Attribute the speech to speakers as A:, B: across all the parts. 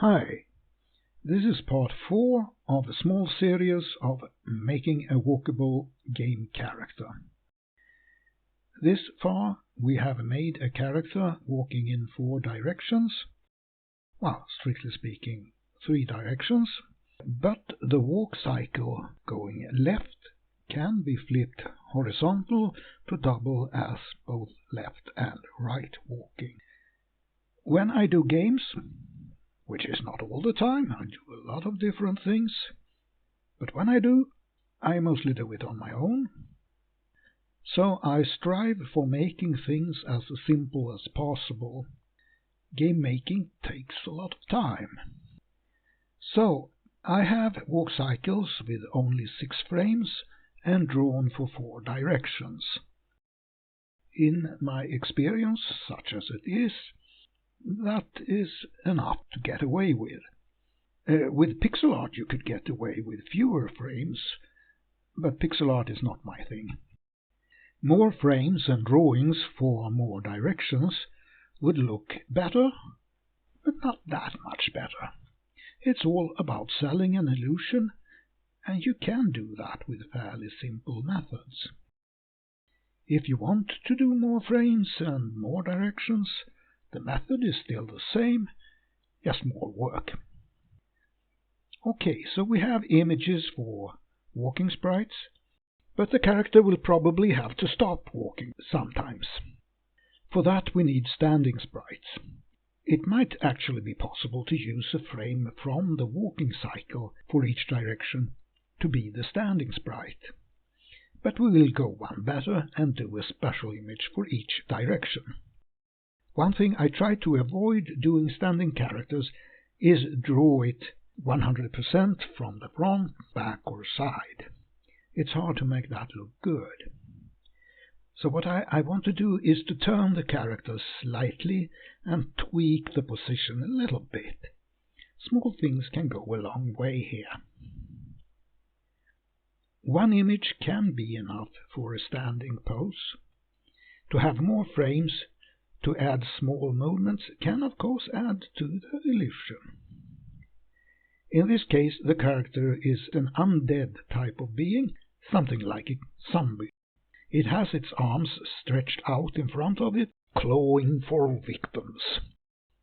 A: Hi, this is part 4 of a small series of making a walkable game character. This far we have made a character walking in 4 directions, well, strictly speaking 3 directions, but the walk cycle going left can be flipped horizontal to double as both left and right walking. When I do games, which is not all the time, I do a lot of different things, but when I do, I mostly do it on my own. So I strive for making things as simple as possible. Game making takes a lot of time. So I have walk cycles with only 6 frames and drawn for 4 directions. In my experience, such as it is, that is enough to get away with. With pixel art you could get away with fewer frames, but pixel art is not my thing. More frames and drawings for more directions would look better, but not that much better. It's all about selling an illusion, and you can do that with fairly simple methods. If you want to do more frames and more directions, the method is still the same, just more work. Okay, so we have images for walking sprites, but the character will probably have to stop walking sometimes. For that we need standing sprites. It might actually be possible to use a frame from the walking cycle for each direction to be the standing sprite. But we will go one better and do a special image for each direction. One thing I try to avoid doing standing characters is draw it 100% from the front, back or side. It's hard to make that look good. So what I want to do is to turn the character slightly and tweak the position a little bit. Small things can go a long way here. One image can be enough for a standing pose. To have more frames to add small movements can of course add to the illusion. In this case the character is an undead type of being, something like a zombie. It has its arms stretched out in front of it, clawing for victims.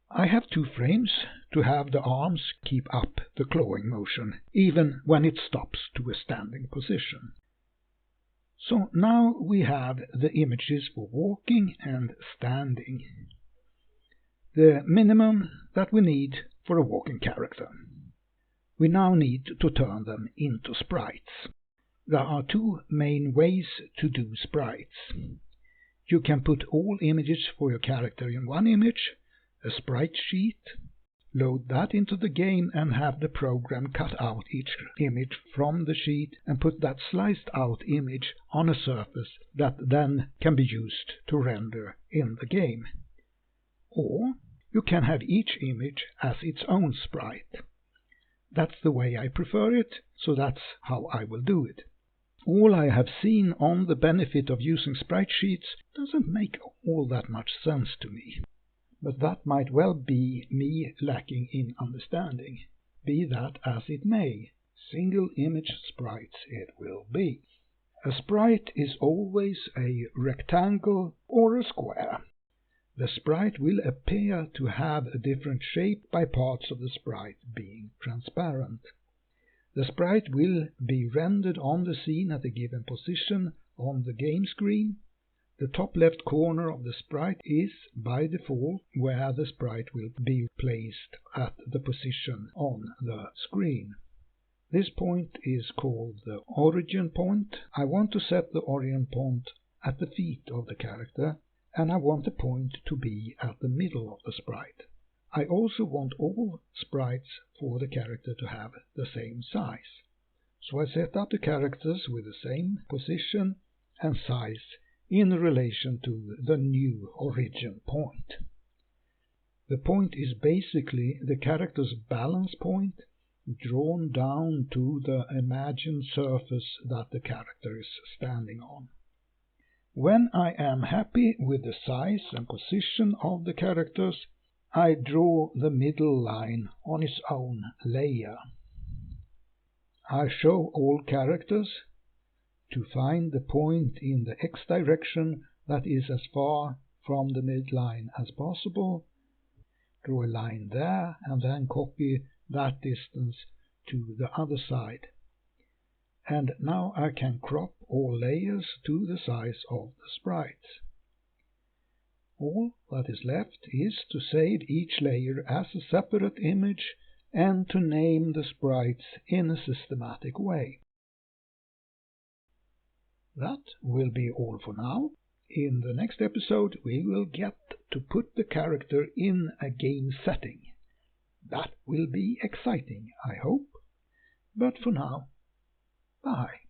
A: I have 2 frames to have the arms keep up the clawing motion, even when it stops to a standing position. So now we have the images for walking and standing. The minimum that we need for a walking character. We now need to turn them into sprites. There are 2 main ways to do sprites. You can put all images for your character in one image, a sprite sheet, load that into the game and have the program cut out each image from the sheet and put that sliced out image on a surface that then can be used to render in the game. Or you can have each image as its own sprite. That's the way I prefer it, so that's how I will do it. All I have seen on the benefit of using sprite sheets doesn't make all that much sense to me. But that might well be me lacking in understanding. Be that as it may, single image sprites it will be. A sprite is always a rectangle or a square. The sprite will appear to have a different shape by parts of the sprite being transparent. The sprite will be rendered on the scene at a given position on the game screen. The top left corner of the sprite is, by default, where the sprite will be placed at the position on the screen. This point is called the origin point. I want to set the origin point at the feet of the character, and I want the point to be at the middle of the sprite. I also want all sprites for the character to have the same size. So I set up the characters with the same position and size in relation to the new origin point. The point is basically the character's balance point drawn down to the imagined surface that the character is standing on. When I am happy with the size and position of the characters, I draw the middle line on its own layer. I show all characters. To find the point in the X direction that is as far from the midline as possible, draw a line there and then copy that distance to the other side. And now I can crop all layers to the size of the sprites. All that is left is to save each layer as a separate image and to name the sprites in a systematic way. That will be all for now. In the next episode we will get to put the character in a game setting. That will be exciting, I hope. But for now, bye.